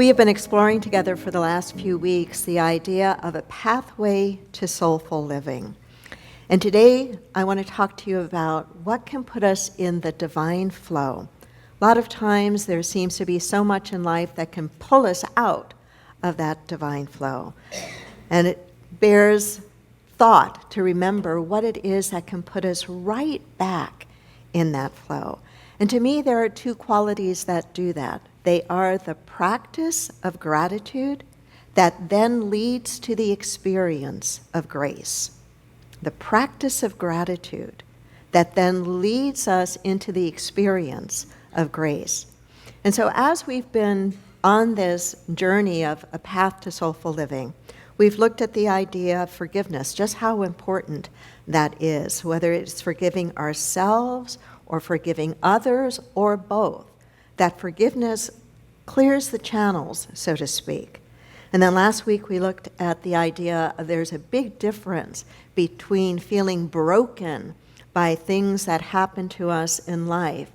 We have been exploring together for the last few weeks the idea of a pathway to soulful living. And today I want to talk to you about what can put us in the divine flow. A lot of times there seems to be so much in life that can pull us out of that divine flow. And it bears thought to remember what it is that can put us right back in that flow. And to me, there are two qualities that do that. They are the practice of gratitude that then leads to the experience of grace. The practice of gratitude that then leads us into the experience of grace. And so as we've been on this journey of a path to soulful living, we've looked at the idea of forgiveness, just how important that is, whether it's forgiving ourselves or forgiving others or both. That forgiveness clears the channels, so to speak. And then last week we looked at the idea of there's a big difference between feeling broken by things that happen to us in life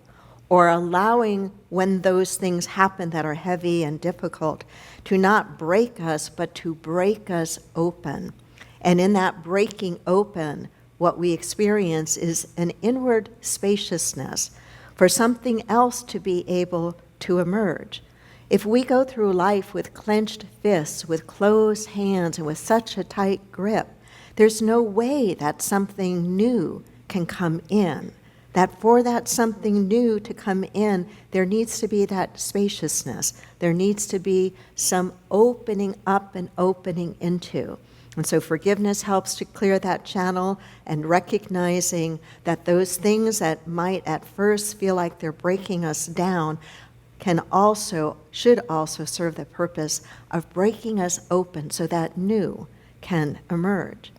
or allowing when those things happen that are heavy and difficult to not break us, but to break us open. And in that breaking open, what we experience is an inward spaciousness for something else to be able to emerge. If we go through life with clenched fists, with closed hands, and with such a tight grip, there's no way that something new can come in. That for that something new to come in, there needs to be that spaciousness. There needs to be some opening up and opening into. And so forgiveness helps to clear that channel and recognizing that those things that might at first feel like they're breaking us down should also serve the purpose of breaking us open so that new can emerge.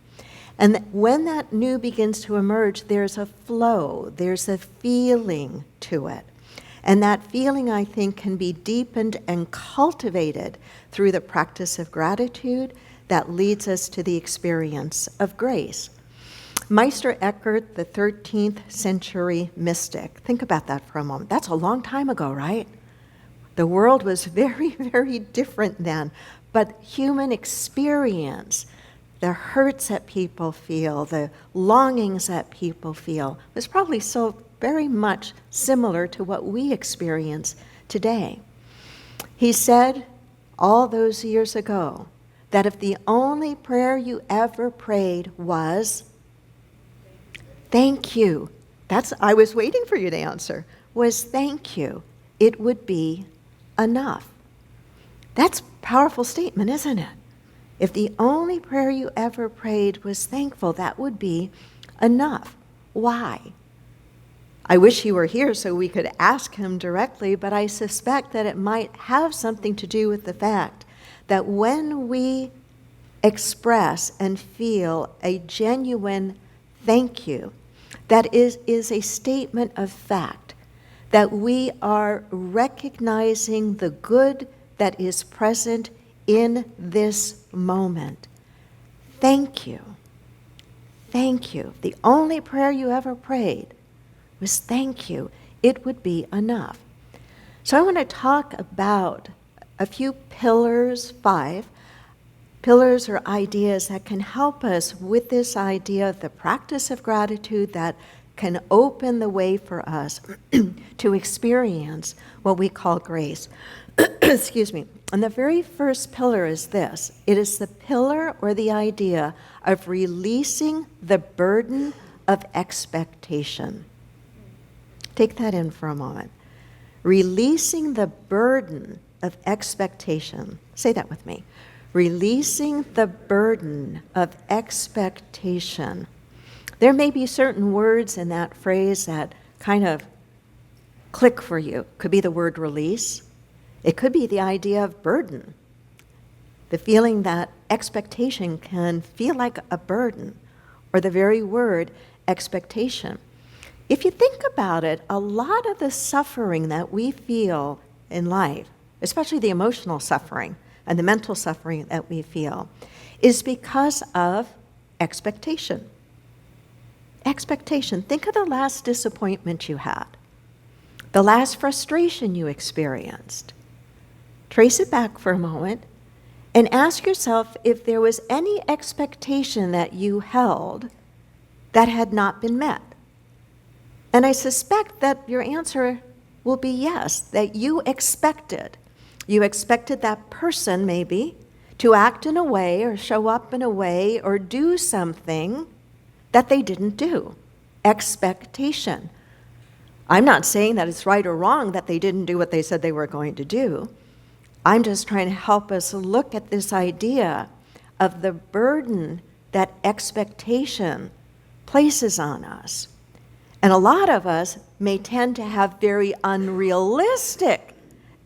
And when that new begins to emerge, there's a flow, there's a feeling to it. And that feeling, I think, can be deepened and cultivated through the practice of gratitude that leads us to the experience of grace. Meister Eckhart, the 13th century mystic, think about that for a moment. That's a long time ago, right? The world was very, very different then, but human experience, the hurts that people feel, the longings that people feel, was probably so very much similar to what we experience today. He said all those years ago that if the only prayer you ever prayed was, thank you, I was waiting for you to answer, was thank you, it would be enough. That's a powerful statement, isn't it? If the only prayer you ever prayed was thankful, that would be enough. Why? I wish he were here so we could ask him directly, but I suspect that it might have something to do with the fact that when we express and feel a genuine thank you, that is a statement of fact, that we are recognizing the good that is present in this moment. Thank you. Thank you. The only prayer you ever prayed was thank you. It would be enough. So I want to talk about a few pillars, 5 pillars or ideas that can help us with this idea of the practice of gratitude that can open the way for us to experience what we call grace. Excuse me. And the very first pillar is this. It is the pillar or the idea of releasing the burden of expectation. Take that in for a moment. Releasing the burden of expectation. Say that with me. Releasing the burden of expectation. There may be certain words in that phrase that kind of click for you. Could be the word release. It could be the idea of burden. The feeling that expectation can feel like a burden, or the very word expectation. If you think about it, a lot of the suffering that we feel in life, especially the emotional suffering and the mental suffering that we feel, is because of expectation. Expectation. Think of the last disappointment you had, the last frustration you experienced. trace it back for a moment, and ask yourself if there was any expectation that you held that had not been met. And I suspect that your answer will be yes, that you expected. You expected that person, maybe, to act in a way or show up in a way or do something that they didn't do. Expectation. I'm not saying that it's right or wrong that they didn't do what they said they were going to do. I'm just trying to help us look at this idea of the burden that expectation places on us. And a lot of us may tend to have very unrealistic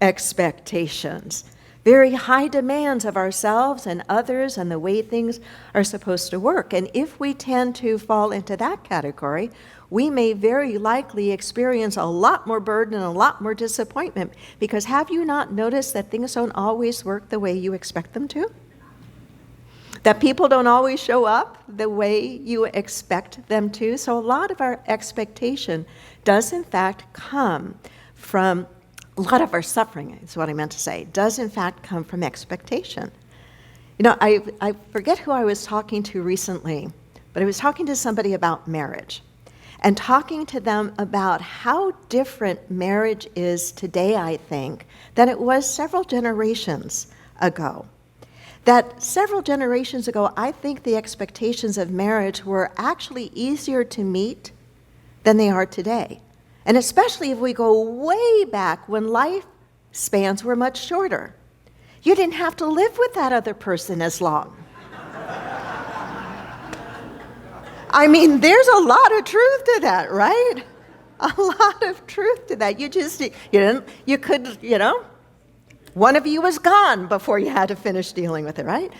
expectations, very high demands of ourselves and others and the way things are supposed to work. And if we tend to fall into that category, we may very likely experience a lot more burden and a lot more disappointment, because have you not noticed that things don't always work the way you expect them to? That people don't always show up the way you expect them to. So a lot of our expectation does in fact come from, a lot of our suffering is what I meant to say, does in fact come from expectation. You know, I forget who I was talking to recently, but I was talking to somebody about marriage and talking to them about how different marriage is today, I think, than it was several generations ago. That several generations ago, I think the expectations of marriage were actually easier to meet than they are today. And especially if we go way back when lifespans were much shorter. You didn't have to live with that other person as long. I mean, there's a lot of truth to that, right? A lot of truth to that. One of you was gone before you had to finish dealing with it, right?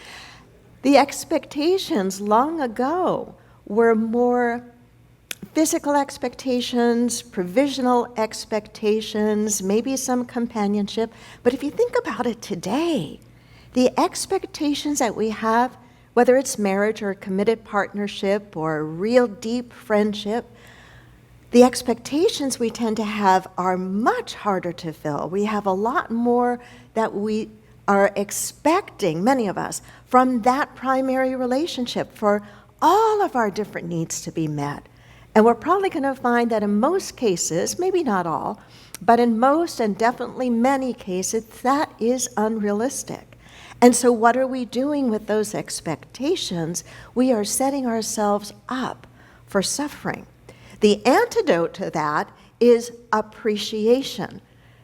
The expectations long ago were more physical expectations, provisional expectations, maybe some companionship. But if you think about it today, the expectations that we have, whether it's marriage or a committed partnership or a real deep friendship, the expectations we tend to have are much harder to fill. We have a lot more that we are expecting, many of us, from that primary relationship for all of our different needs to be met. And we're probably going to find that in most cases, maybe not all, but in most and definitely many cases, that is unrealistic. And so what are we doing with those expectations? We are setting ourselves up for suffering. The antidote to that is appreciation.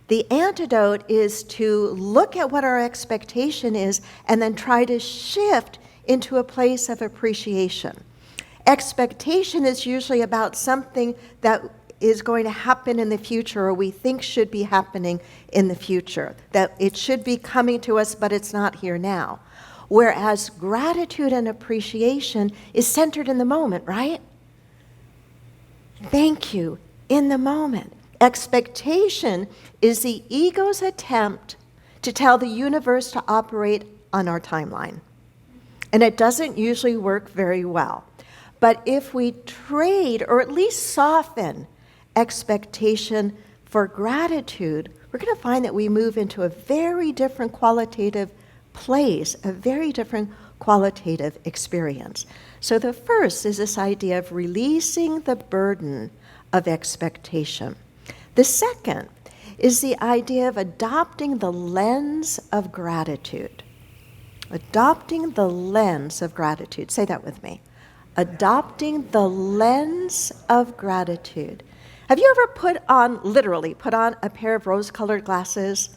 The antidote is to look at what our expectation is and then try to shift into a place of appreciation. Expectation is usually about something that is going to happen in the future, or we think should be happening in the future, that it should be coming to us, but it's not here now. Whereas gratitude and appreciation is centered in the moment, right? Thank you, in the moment. Expectation is the ego's attempt to tell the universe to operate on our timeline. And it doesn't usually work very well. But if we trade, or at least soften, expectation for gratitude, we're going to find that we move into a very different qualitative place, a very different qualitative experience. So the first is this idea of releasing the burden of expectation. The second is the idea of adopting the lens of gratitude. Adopting the lens of gratitude. Say that with me. Adopting the lens of gratitude. Have you ever literally put on a pair of rose-colored glasses?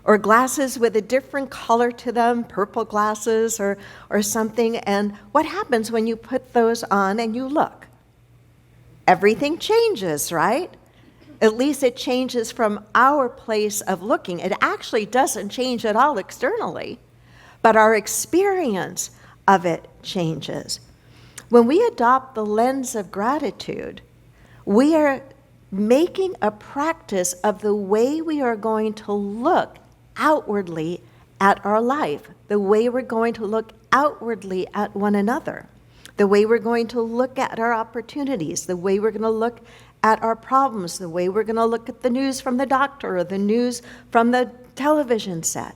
Or glasses with a different color to them, purple glasses or something? And what happens when you put those on and you look? Everything changes, right? At least it changes from our place of looking. It actually doesn't change at all externally, but our experience of it changes. When we adopt the lens of gratitude, we are making a practice of the way we are going to look outwardly at our life, the way we're going to look outwardly at one another, the way we're going to look at our opportunities, the way we're going to look at our problems, the way we're going to look at the news from the doctor or the news from the television set.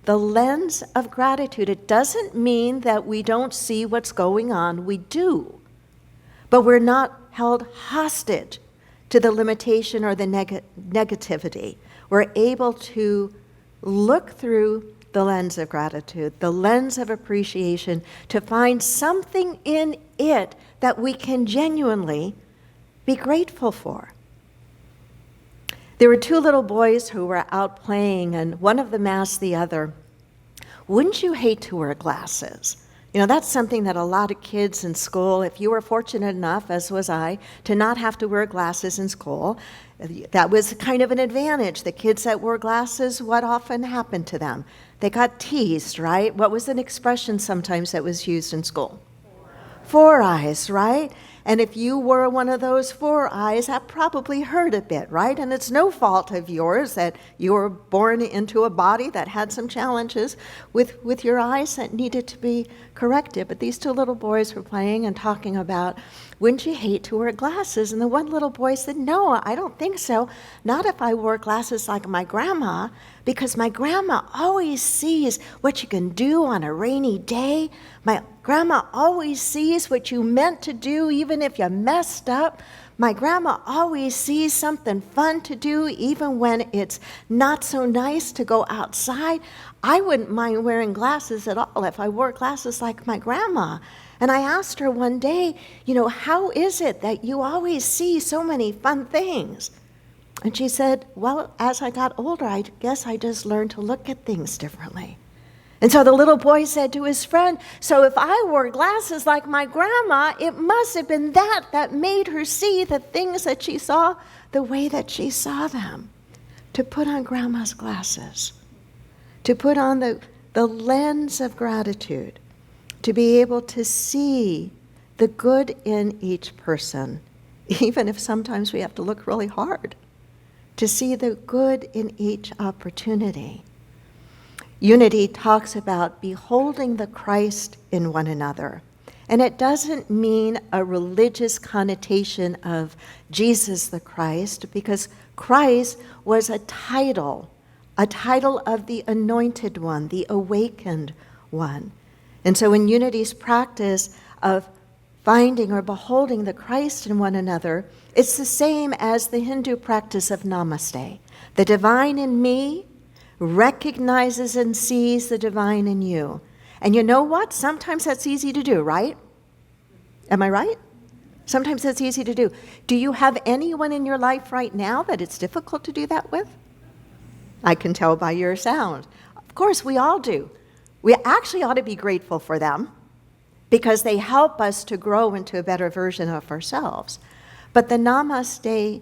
the lens of gratitude. It doesn't mean that we don't see what's going on. We do. But we're not held hostage to the limitation or the negativity. We're able to look through the lens of gratitude, the lens of appreciation, to find something in it that we can genuinely be grateful for. There were two little boys who were out playing, and one of them asked the other, "Wouldn't you hate to wear glasses?" You know, that's something that a lot of kids in school, if you were fortunate enough, as was I, to not have to wear glasses in school, that was kind of an advantage. The kids that wore glasses, what often happened to them? They got teased, right? What was an expression sometimes that was used in school? Four eyes, right? And if you were one of those four eyes, that probably hurt a bit, right? And it's no fault of yours that you were born into a body that had some challenges with your eyes that needed to be corrected. But these two little boys were playing and talking about, wouldn't you hate to wear glasses? And the one little boy said, no, I don't think so. Not if I wore glasses like my grandma, because my grandma always sees what you can do on a rainy day. My grandma always sees what you meant to do even if you messed up. My grandma always sees something fun to do even when it's not so nice to go outside. I wouldn't mind wearing glasses at all if I wore glasses like my grandma. And I asked her one day, how is it that you always see so many fun things? And she said, well, as I got older, I guess I just learned to look at things differently. And so the little boy said to his friend, so if I wore glasses like my grandma, it must have been that made her see the things that she saw the way that she saw them. To put on grandma's glasses, to put on the lens of gratitude, to be able to see the good in each person, even if sometimes we have to look really hard, to see the good in each opportunity. Unity talks about beholding the Christ in one another. And it doesn't mean a religious connotation of Jesus the Christ, because Christ was a title of the anointed one, the awakened one. And so in Unity's practice of finding or beholding the Christ in one another, it's the same as the Hindu practice of namaste. The divine in me recognizes and sees the divine in you. And you know what? Sometimes that's easy to do, right? Am I right? Sometimes that's easy to do. Do you have anyone in your life right now that it's difficult to do that with? I can tell by your sound. Of course, we all do. We actually ought to be grateful for them because they help us to grow into a better version of ourselves. But the namaste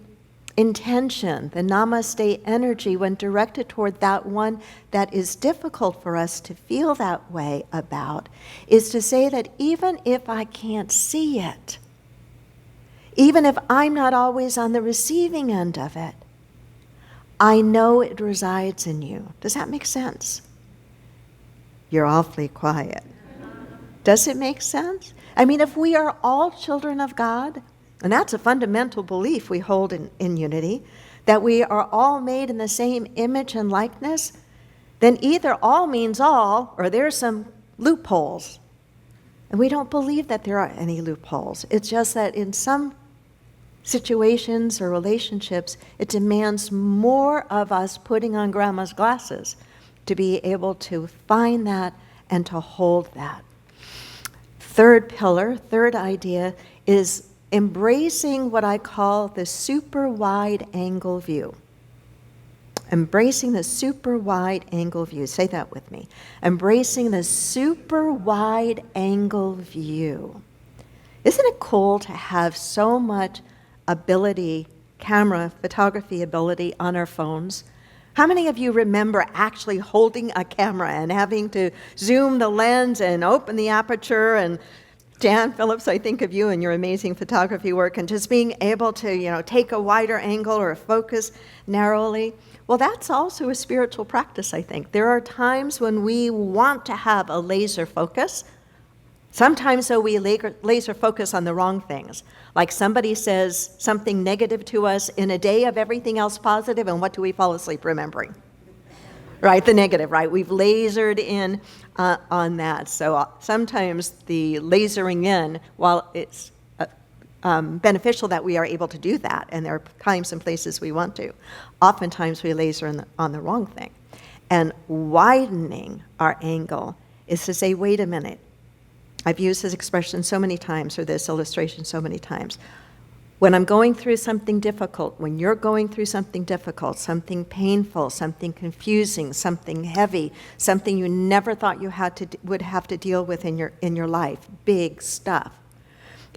intention, the namaste energy, when directed toward that one that is difficult for us to feel that way about, is to say that even if I can't see it, even if I'm not always on the receiving end of it, I know it resides in you. Does that make sense? You're awfully quiet. Does it make sense? I mean, if we are all children of God, and that's a fundamental belief we hold in Unity, that we are all made in the same image and likeness, then either all means all, or there's some loopholes. And we don't believe that there are any loopholes. It's just that in some situations or relationships, it demands more of us putting on grandma's glasses to be able to find that and to hold that. Third pillar, third idea, is embracing what I call the super wide angle view. Embracing the super wide angle view. Say that with me. Embracing the super wide angle view. Isn't it cool to have so much ability, camera, photography ability on our phones? How many of you remember actually holding a camera and having to zoom the lens and open the aperture? And Dan Phillips, I think of you and your amazing photography work, and just being able to, take a wider angle or focus narrowly. Well, that's also a spiritual practice, I think. There are times when we want to have a laser focus. Sometimes, though, we laser focus on the wrong things. Like somebody says something negative to us in a day of everything else positive, and what do we fall asleep remembering? Right, the negative, right? We've lasered in on that. So sometimes the lasering in, while it's beneficial that we are able to do that, and there are times and places we want to, oftentimes we laser on the wrong thing. And widening our angle is to say, wait a minute. I've used this expression so many times, or this illustration so many times. When I'm going through something difficult, when you're going through something difficult, something painful, something confusing, something heavy, something you never thought you would have to deal with in your life, big stuff.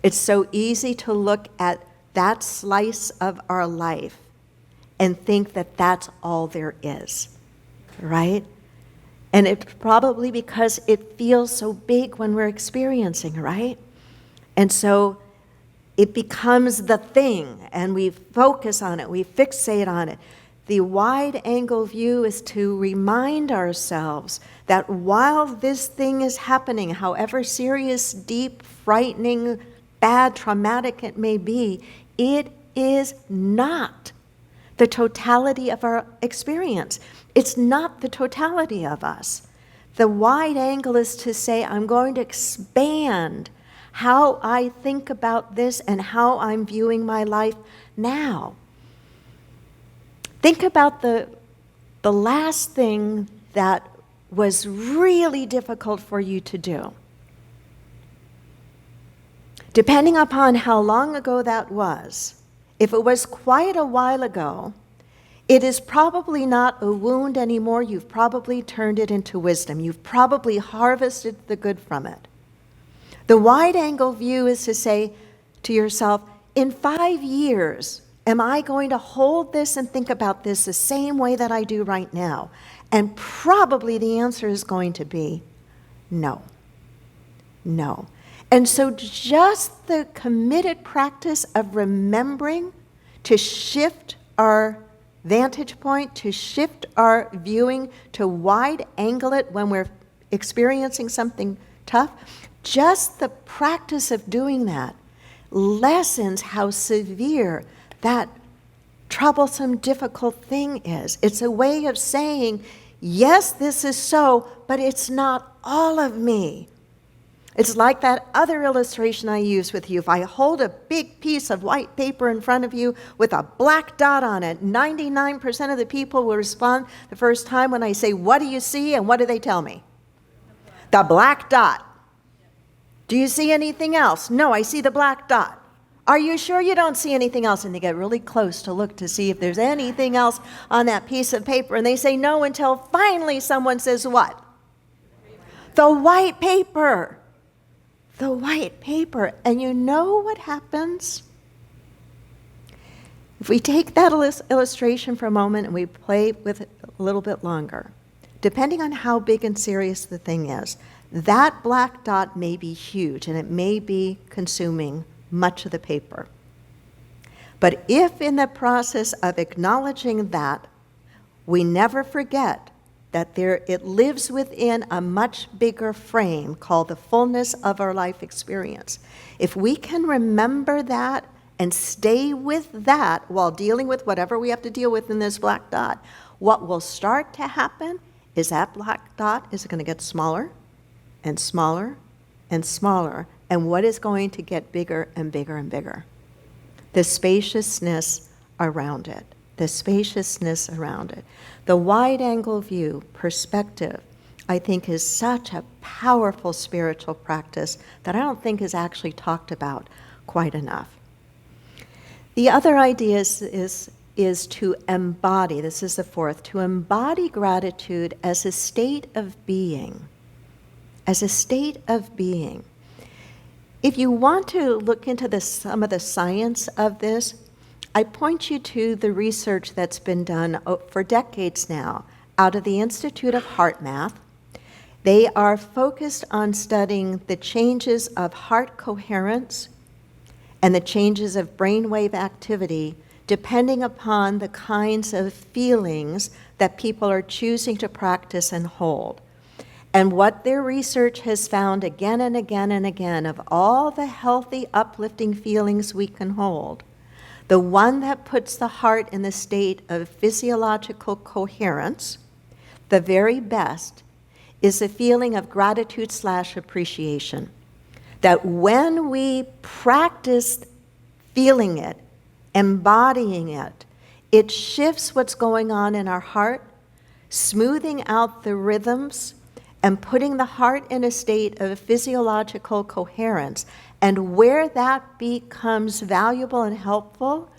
It's so easy to look at that slice of our life and think that that's all there is, right? And it's probably because it feels so big when we're experiencing, right? And so it becomes the thing, and we focus on it, we fixate on it. The wide-angle view is to remind ourselves that while this thing is happening, however serious, deep, frightening, bad, traumatic it may be, it is not the totality of our experience. It's not the totality of us. The wide angle is to say, I'm going to expand how I think about this and how I'm viewing my life now. Think about the last thing that was really difficult for you to do. Depending upon how long ago that was, if it was quite a while ago, it is probably not a wound anymore. You've probably turned it into wisdom. You've probably harvested the good from it. The wide-angle view is to say to yourself, in 5 years, am I going to hold this and think about this the same way that I do right now? And probably the answer is going to be no. No. And so just the committed practice of remembering to shift our vantage point, to shift our viewing, to wide angle it when we're experiencing something tough, just the practice of doing that lessens how severe that troublesome, difficult thing is. It's a way of saying, yes, this is so, but it's not all of me. It's like that other illustration I used with you. If I hold a big piece of white paper in front of you with a black dot on it, 99% of the people will respond the first time when I say, what do you see? And what do they tell me? The black dot. Do you see anything else? No, I see the black dot. Are you sure you don't see anything else? And they get really close to look to see if there's anything else on that piece of paper. And they say no until finally someone says what? The white paper. The white paper. And you know what happens? If we take that illustration for a moment and we play with it a little bit longer, depending on how big and serious the thing is, that black dot may be huge and it may be consuming much of the paper. But if in the process of acknowledging that, we never forget that it lives within a much bigger frame called the fullness of our life experience. If we can remember that and stay with that while dealing with whatever we have to deal with in this black dot, what will start to happen is that black dot is going to get smaller and smaller and smaller. And what is going to get bigger and bigger and bigger? The spaciousness around it. The spaciousness around it. The wide-angle view, perspective, I think is such a powerful spiritual practice that I don't think is actually talked about quite enough. The other idea is to embody, this is the fourth, to embody gratitude as a state of being. As a state of being. If you want to look into some of the science of this, I point you to the research that's been done for decades now out of the Institute of Heart Math. They are focused on studying the changes of heart coherence and the changes of brainwave activity depending upon the kinds of feelings that people are choosing to practice and hold. And what their research has found again and again and again, of all the healthy, uplifting feelings we can hold, the one that puts the heart in the state of physiological coherence, the very best, is a feeling of gratitude/appreciation. That when we practice feeling it, embodying it, it shifts what's going on in our heart, smoothing out the rhythms and putting the heart in a state of physiological coherence. And where that becomes valuable and helpful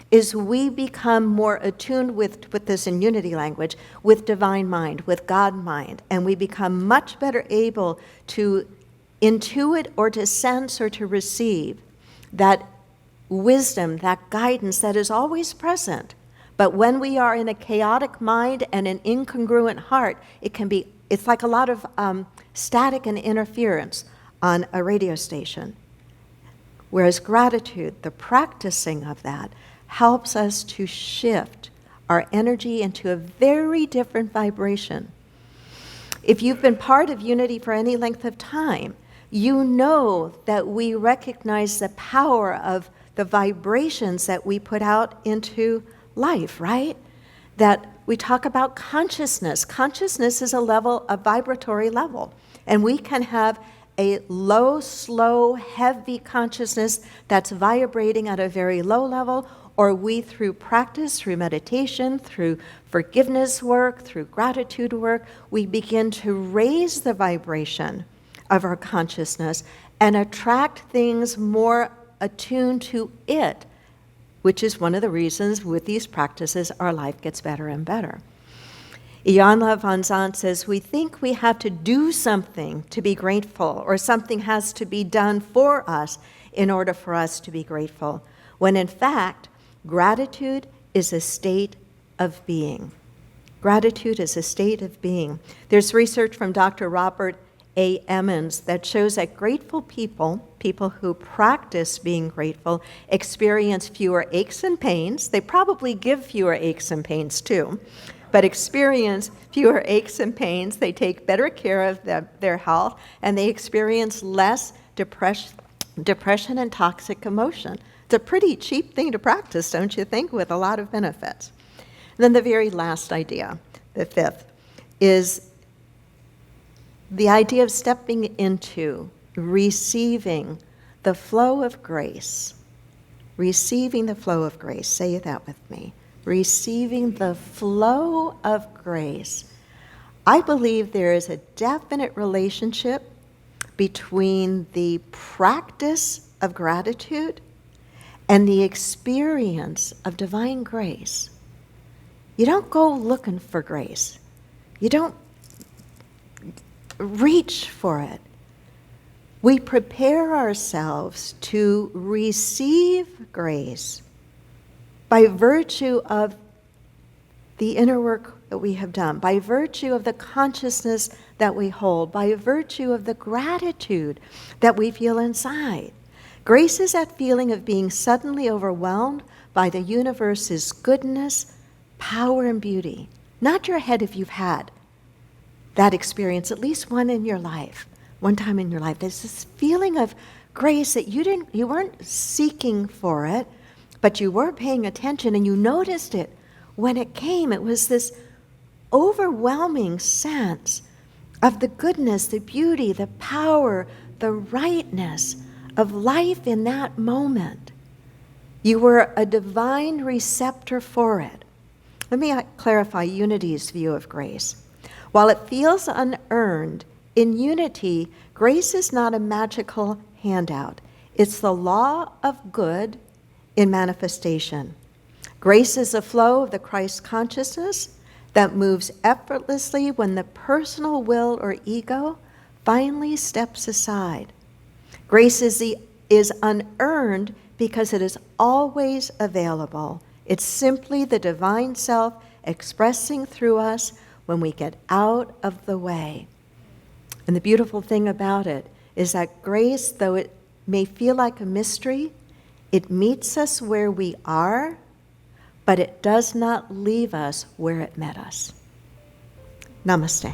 is we become more attuned with this in unity language, with divine mind, with God mind, and we become much better able to intuit or to sense or to receive that wisdom, that guidance that is always present. But when we are in a chaotic mind and an incongruent heart, it's like a lot of static and interference on a radio station. Whereas gratitude, the practicing of that, helps us to shift our energy into a very different vibration. If you've been part of Unity for any length of time, you know that we recognize the power of the vibrations that we put out into life, right? That we talk about consciousness. Consciousness is a vibratory level. And we can have a low, slow, heavy consciousness that's vibrating at a very low level, or we, through practice, through meditation, through forgiveness work, through gratitude work, we begin to raise the vibration of our consciousness and attract things more attuned to it, which is one of the reasons with these practices our life gets better and better. Iyanla Vanzant says, we think we have to do something to be grateful, or something has to be done for us in order for us to be grateful, when in fact, gratitude is a state of being. Gratitude is a state of being. There's research from Dr. Robert A. Emmons that shows that grateful people who practice being grateful, experience fewer aches and pains. They probably give fewer aches and pains too, but experience fewer aches and pains. They take better care of their health, and they experience less depression and toxic emotion. It's a pretty cheap thing to practice, don't you think, with a lot of benefits. And then the very last idea, the fifth, is the idea of stepping into receiving the flow of grace. Receiving the flow of grace. Say that with me. Receiving the flow of grace. I believe there is a definite relationship between the practice of gratitude and the experience of divine grace. You don't go looking for grace. You don't reach for it. We prepare ourselves to receive grace by virtue of the inner work that we have done, by virtue of the consciousness that we hold, by virtue of the gratitude that we feel inside. Grace is that feeling of being suddenly overwhelmed by the universe's goodness, power, and beauty. Nod your head if you've had that experience, at least one time in your life. There's this feeling of grace that you weren't seeking for it, but you were paying attention and you noticed it when it came. It was this overwhelming sense of the goodness, the beauty, the power, the rightness of life in that moment. You were a divine receptor for it. Let me clarify Unity's view of grace. While it feels unearned, in Unity, grace is not a magical handout. It's the law of good in manifestation. Grace is a flow of the Christ consciousness that moves effortlessly when the personal will or ego finally steps aside. Grace is unearned because it is always available. It's simply the divine self expressing through us when we get out of the way. And the beautiful thing about it is that grace, though it may feel like a mystery, it meets us where we are, but it does not leave us where it met us. Namaste.